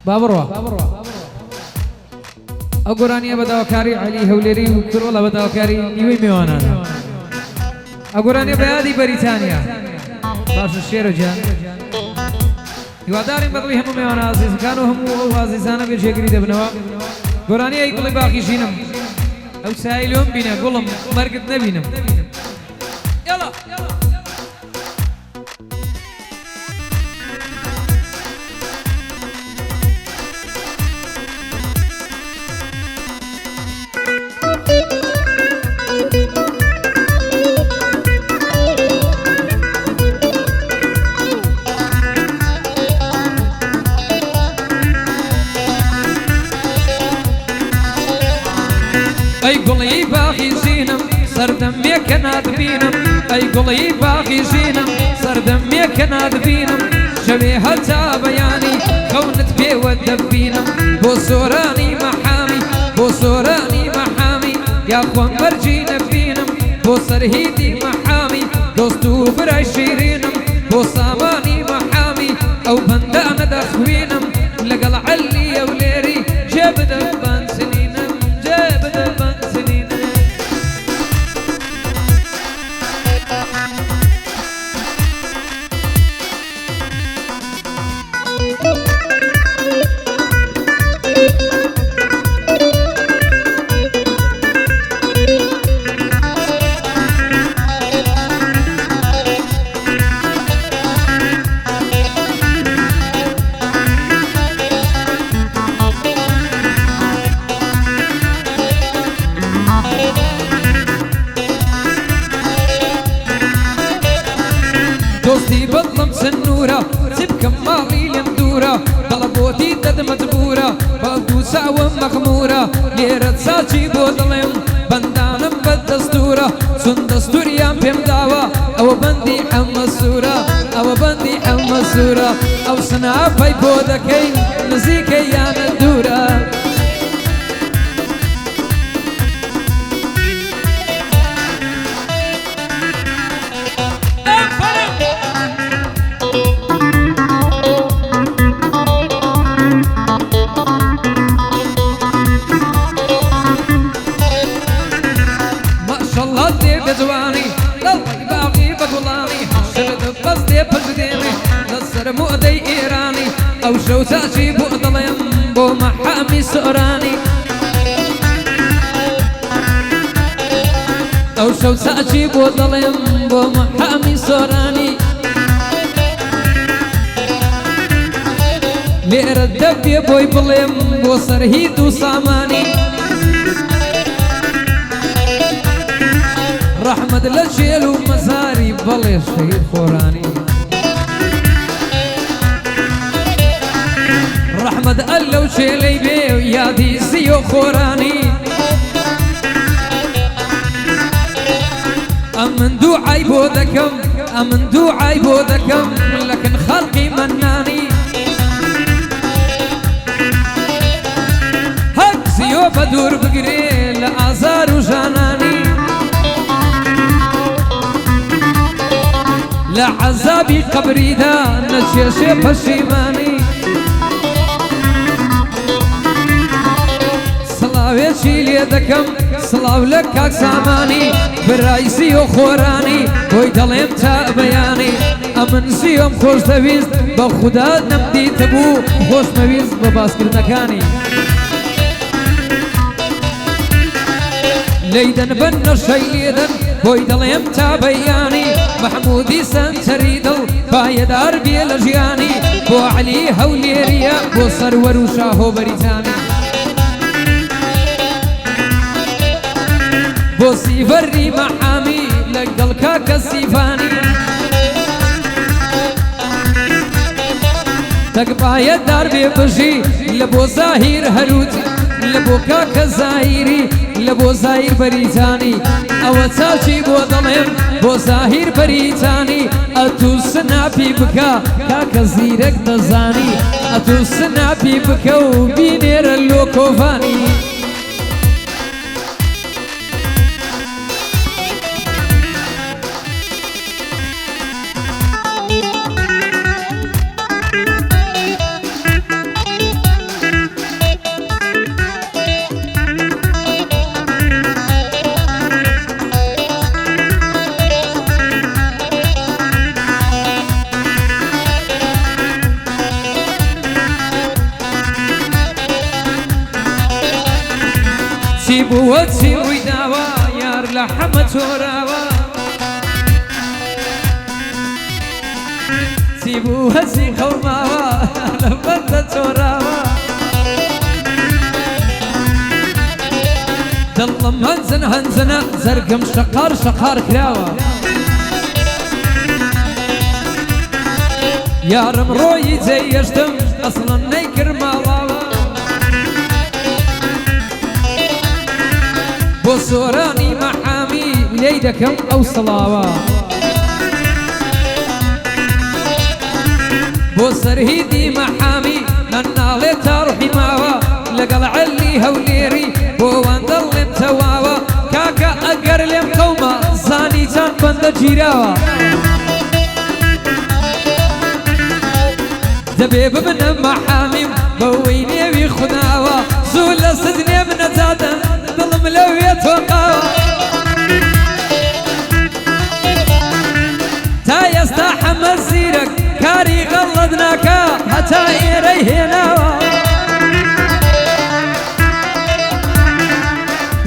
بابڕۆ ئەو گۆرانیە بەداواکاری عەلی هەولێری و کڕۆڵە بەداواکاری نیوەی میوانانە ئەو گۆرانیە بە یادی بەریتانیا باشە شێرە جان هیوادارین بەدڵی هەموو میوانە ئازیزەکان و هەموو ئەو ئازیزانە بێجێگری دەبنەوە گۆرانی ئەی گوڵی باقی ژینم ئەو سایی لۆم بینە گوڵم مەرگت نەبینم یاڵا ئەی گوڵی باغی ژینم سەردەمێکە نادبینم ئەی گوڵی باغی ژینم سەردەمێکە نادبینم شەوێ هەتا بەیانی خەونت پێوە دەبینم بۆ سۆرانی مەحامی بۆ سۆرانی مەحامی یاخۆم بەرجی نەبینم بۆ سەرهیدی مەحامی دۆست و برای شیرینم بۆ سامانی مەحامی ئەو بەندانە دەخوێنم لەگەڵ عەلی هەولێری جێ بدە بانسنینم جێ بدە بانسنینم دۆستی بەدڵم سنوورە چی بکەم ماڵی لێم دوورە دەڵە بۆتی دەدمەجبورە بەڵدوو چاوم مەخمورە لێرە چاچی بۆ دڵێم بەندانم بە دەستورە چون دەستوریان پێم داوە ئەوە بەندی حەمە سوورە ئەوە بەندی حەمە سوورە ئەو سناپەی بۆ دەکەین نزیکە یانە دوورە جوانی دڵی باغی بە گوڵانی حەشرت بەس دێ پشدێنێ لەسەر مۆدەی ئێرانی ئەو شەو چاچی بۆ دڵێم بۆ مەحامی سۆرانی ئەو شەو چاچی بۆ دڵێم بۆ مەحامی سۆرانی لێرە دەبێ بۆی بڵێم بۆ سەرهید و سامانی رحمت لجيل ومزاري بلي شهيد خوراني رحمت ألو شيلي بيو يادي سيو خوراني أمن دوعي بودكم أمن دوعي بودكم لكن خلقي مناني هك سيو بدور بقري لآزار وجاناني لعذابي قبري دا نشيشي پشیمانی سلاوێکی لێ دەکەم سڵاو لە کاک سامانی برایسی و خۆرانی بۆی دەڵێم تا بەیانی ئەمن زیۆم خۆش دەویست بە خودا نەمدیتە بوو خۆش مەویست بە باسکردنەکانی لەیدەن بن نەشەی لێدەن بۆی دەڵێم تا بەیانی محمودی سەنتەری دڵ پایەدار بێ لە ژیانی بۆ عەلی هەولێریە بۆ سەروەر و شاهۆ بەریتانی بۆ سیڤەری مەحامی لەگەڵ کاکە سیڤانی تەک پایەدار بێ بژی لە بۆ زاهیر هەروتی لە بۆ کاکە زاهیری لە بۆ زاهیر بەریتانی ئەوە چاچی بۆ دەڵێم بۆ زاهیر بەریتانی ئەتوو سناپی بکە کاکە زیرەک دەزانی ئەتوو سناپی بکە و بینێرە لۆ کۆڤانی بووە چی ڕووی داوە یار لە حەمە تۆراوە چی بووە چی خەوماوە لە بەندە تۆراوە دڵم هەنجن هەنجنە زەرگم شەقار شەقار کراوە یارم ڕۆیی جێیەشتم ئەسڵم نەیکرد ماڵاوە بۆ سۆرانی مەحامی لێی دەکەم ئەو سڵاوە بۆ سەرهیدی مەحامی نەناڵێ تا ڕوحی ماوە لەگەڵ عەلی هەولێری بۆ وان دڵێم تەواوە کاکە ئەگەر لێم قەومە زانی جان بەندە گیراوە دەبێ ببنە مەحامیم بەوەی نێوی خوداوە زوو لە سزنێ بنەجادە دڵم لەوێ تۆقاوە تا ئێستا حەمە زیرەک کاری غەڵەت ناکا هەتا ئێرەی هێناوە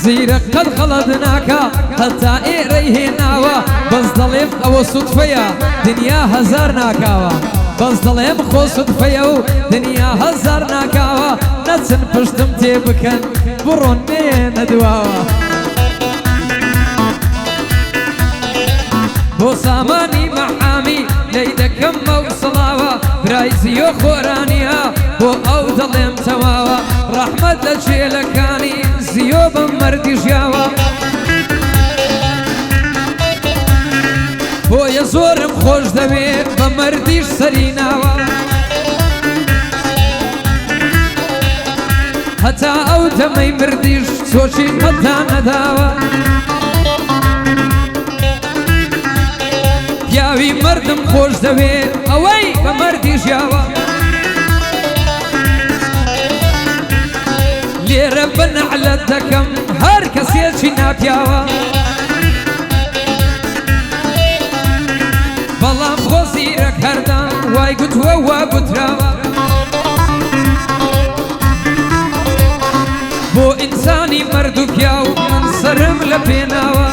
زیرەک قەت غەڵەت ناکا هەتا ئێرەی هێناوە بەس دەڵێم ئەوە سوتفەیە دنیا هەزار ناکاوە بەس دڵێم خۆ سوتفەیە و دنیا هەزار ناکاوە نەچن پشتم تێ بکەن بڕۆن نێنە دواوە بۆ سامانی مەحامی لێی دەکەم ئەو سڵاوە برای زیۆ خۆرانیە بۆ ئەو دڵێم تەواوە ڕەحمەت لە چێلەکانی زیۆ بە مەردی ژیاوە بۆیە زۆرم خۆش دەوێت بە مەردیش سەری ناوە هەتا ئەو دەمەی مردیش چۆچی قەتا نەداوە پیاوی مردم خۆش دەوێت ئەوەی بە مەردی ژیاوە لێرە بنەعلەت دەکەم هەر کەسێکی ناپیاوە بەڵام خۆ زیرەک هەردان وای گوتووە وا گوتراوە بۆ ئینسانی مەرد و پیاو من سرم لە پێناوە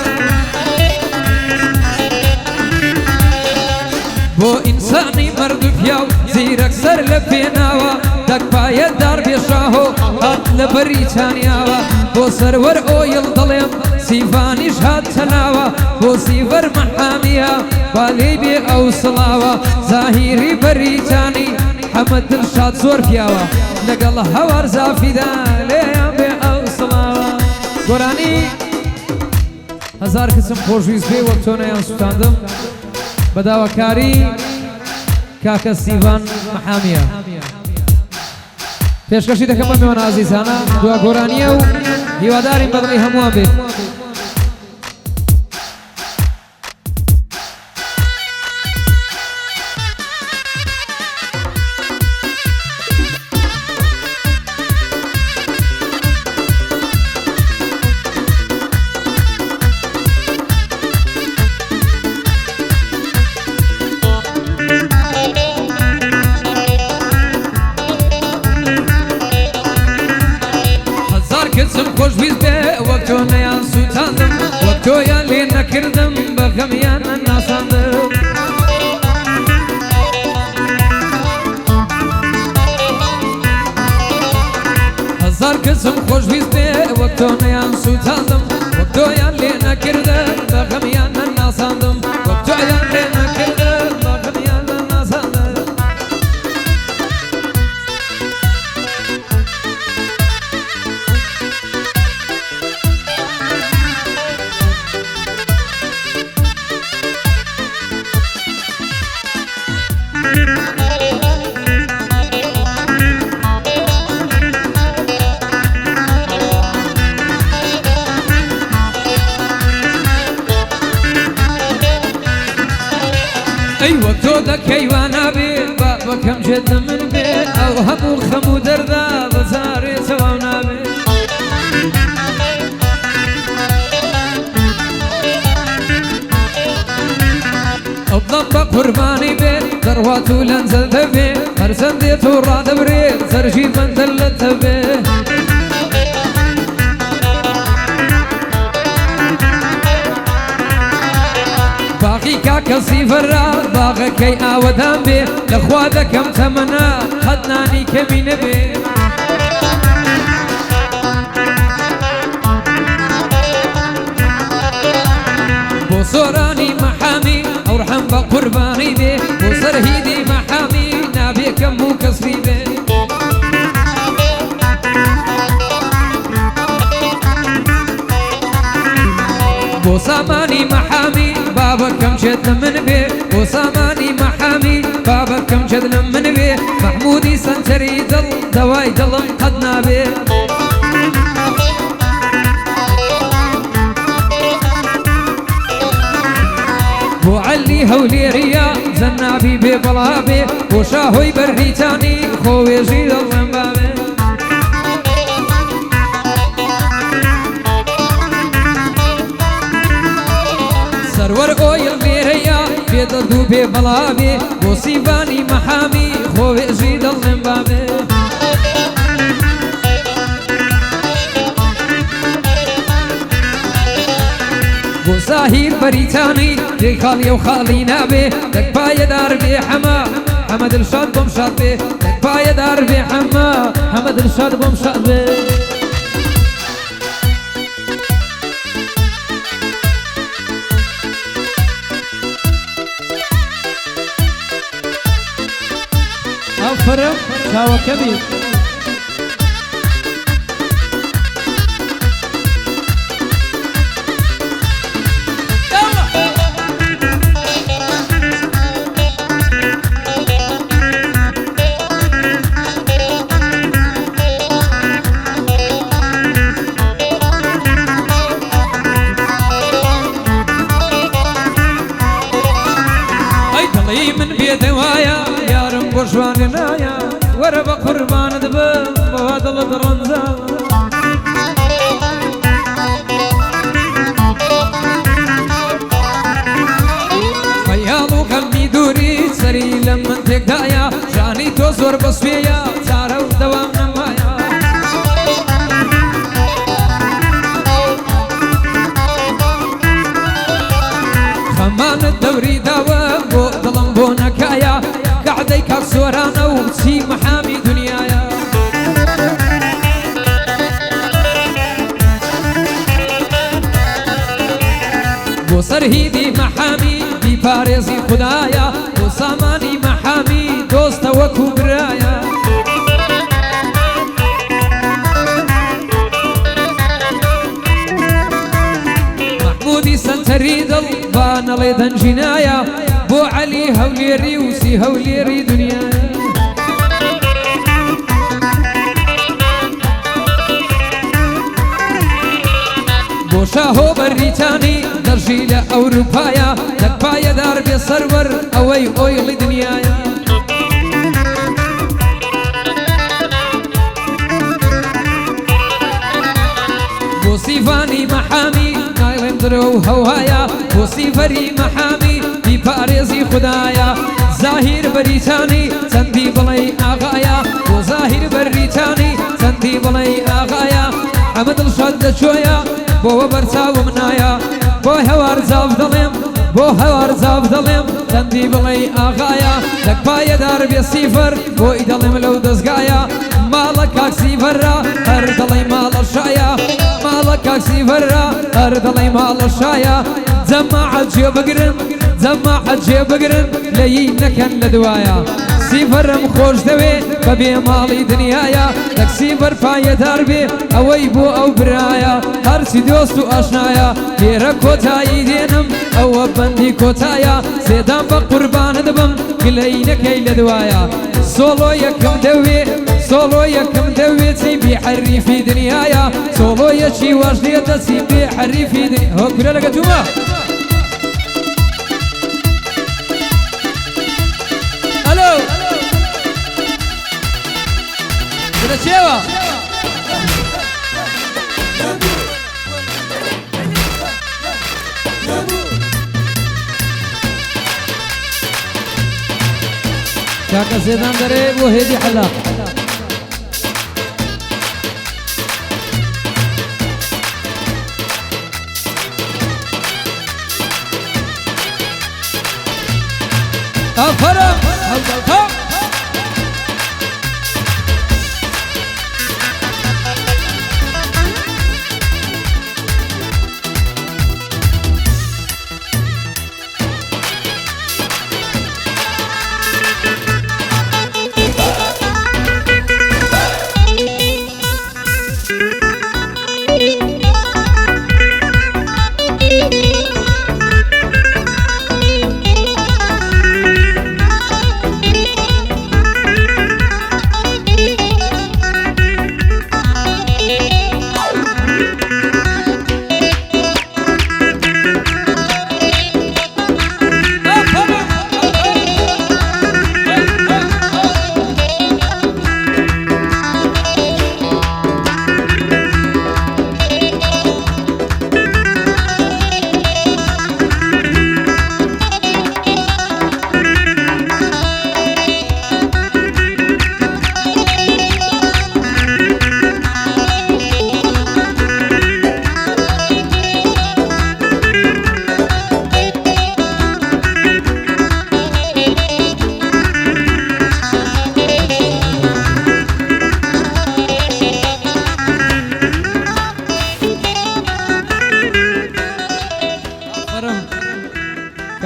بۆ ئینسانی مەرد و پیاو زیرەک سەر لە پێناوە دەکپایە دار بێشاهۆ هات لە بەری چانیاوە بۆ سەروەر ئۆیڵ دڵێم سیڤانیش هات تەناوە بۆ سیڤەر مەحامیە با لێی بێ ئەو سڵاوە زاهیری بەریتانی حەمەد دڵشاد زۆر پیاوە لەگەڵ هەوار زافیدا لێیان بێ ئەو سڵاوە گۆرانی هەزار کەسم خۆشویست بێ وەک تۆ نەیان سوتاندم بە داواکاری کاکە سیڤان مەحامیە پێشکەشی دەکەم بە میوانە عەزیزانە دوا گۆرانیە و هیوادارین بەدڵی هەمووان بێت کەسم خۆشویست بێ وەک تۆ نەیان سوتاندم وەک تۆیان لێ نەکردم بە غەمیان ناساندم هەزار کەسم خۆشویست بێ وەک تۆ نەیان سوتاندم وەک تۆیان لێ نەکردم بە غەمیان ناساندم وەک تۆیان لێ نەکردم بە غەمیان ناساندم ئەی وەک تۆ دەکەی وا نابێت با بەکەم جێتە من بێت ئەو هەموو خەم و دەردا بەزارێ چەواو نابێت ئەو دڵم بە قوربانی بێت دەڕوات و لەنجەل دەبێت هەرچەندێت و ڕادەبرێت سەرژی بەندەر لە تەبێت کەسی فەررا باغەکەی ئاوەدان بێ لەخوا دەکەم تەمەنا قەتنانی کەمی نەبێ بۆ سۆرانی مەحامی ئەو ڕەحەم بە قوربانی بێ بۆ سەرهیدی مەحامی نابێکەم و کەسری بێ بۆ سامانی مەحامی بابەکەم چێت لە من بێ بۆ سامانی مەحامی بابەکەم چێت لە من بێ مەحمودی سەنجەری دڵ دەوای دڵم قەت نابێ بۆ عەلی هەولێریە زەنابی بێ بەڵا بێ بۆ شاهۆی بەرریتانی خۆوێژی دڵم بابێ سەروەر ئۆیڵ مێرەیە بێدەد و بێ بەڵا بێ بۆ سیڤانی مەحامی خۆوێژی دڵم بابێ بۆ زاهیر بەریتانی دێ خاڵیە و خاڵی نابێ دەک پایەدار بێ حەمە دڵشاد بۆم شاد بێ دەک پایەدار بێ حەمە دڵشاد بۆم شاد بێ ئەفرم چاوەکەمی من بێدەوایە یارم بۆ ژوانێ نایە وەرە بە قوربانت بم بەوا دڵت ڕەنجە خەیاڵ و غەمی دووری سەری لە من تێکدایە ژانی تۆ زۆر بەسوێیە چارە و دەوام نەمایە خەمانت دەوری داوە بۆ دڵم بۆ نەکایە کەعدەی کاک سۆرانە و چی مەحامی دنیایە بۆ سەرهیدی مەحامی بیپارێزی خودایە بۆ سامانی مەحامی دۆستە وەکو برایە مەحمودی سەنجەری دڵ با نەڵێ دەنجینایە بۆ عەلی هەولێری و سی هەولێری دنیایە بۆ شاهۆ بەریتانی دەژی لە ئەوروپایە دەک پایەدار بێ سەروەر ئەوەی ئۆیڵی دنیایە بۆ سیڤانی مەحامی نایڵێم درۆ و هەوایە بۆ سیڤەری مەحامی بیپارێزی خودایە زاهیر بەریتانی چەندی بڵێ ئاغایە بۆ زاهیر بەریتانی چەندی بڵێ ئاغایە ئەمە دڵشاد دەچۆیە بۆوە بەرچاوم نایە بۆ هەوار زاف دەڵێم بۆ هەوار زاف دەڵێم چەندی بڵێ ئاغایە دەک پایەدار بێ سیڤەر بۆی دەڵێم لەو دەستگایە ماڵە کاک سیڤەرە هەر دەڵێ ماڵە شایە ماڵە کاک سیڤەرە هەر دەڵێ ماڵە شایە جەماعەت جێ بگرن جەماعەت جێ بگرن لەیی نەکەن لە دوایە سیڤەرم خۆش دەوێ بە بێ ماڵی دنیایە دەک سیڤەر پایەدار بێ ئەوەی بۆ ئەو برایە هەرچی دۆست و ئاشنایە لێرە کۆتایی دێنم ئەوە بەندی کۆتایە سێدام بە قوربانت بم گلەی نەکەی لە دوایە سۆڵۆ یەکەم دەوێ سۆڵۆ یەکەم دەوێ چی بێ حەریفی دنیایە سۆڵۆ یەکی واش دێتە چی بێ حەریفی دنیا هۆ گورە لەگە تومە ئەلۆ گورە چێوە کاکە سێدان دەرێ بۆ هێدی حەلاق أفرم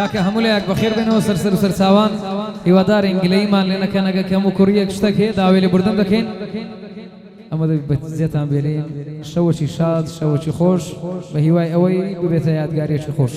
کاکە هەموو لایەک بەخێر بێنەوە سەرسەر و سەرچاوان هیوادار ئینگلەیمان لێ نەکەن ئەگە کەم و کوڕیەک شتێک هەیە داوای لێبوردن دەکەین ئەمە بەزیێتان بێنێ شەوەکی شاد شەوەکی خۆش بە هیوای ئەوەی ببێتە یادگاریەکی خۆش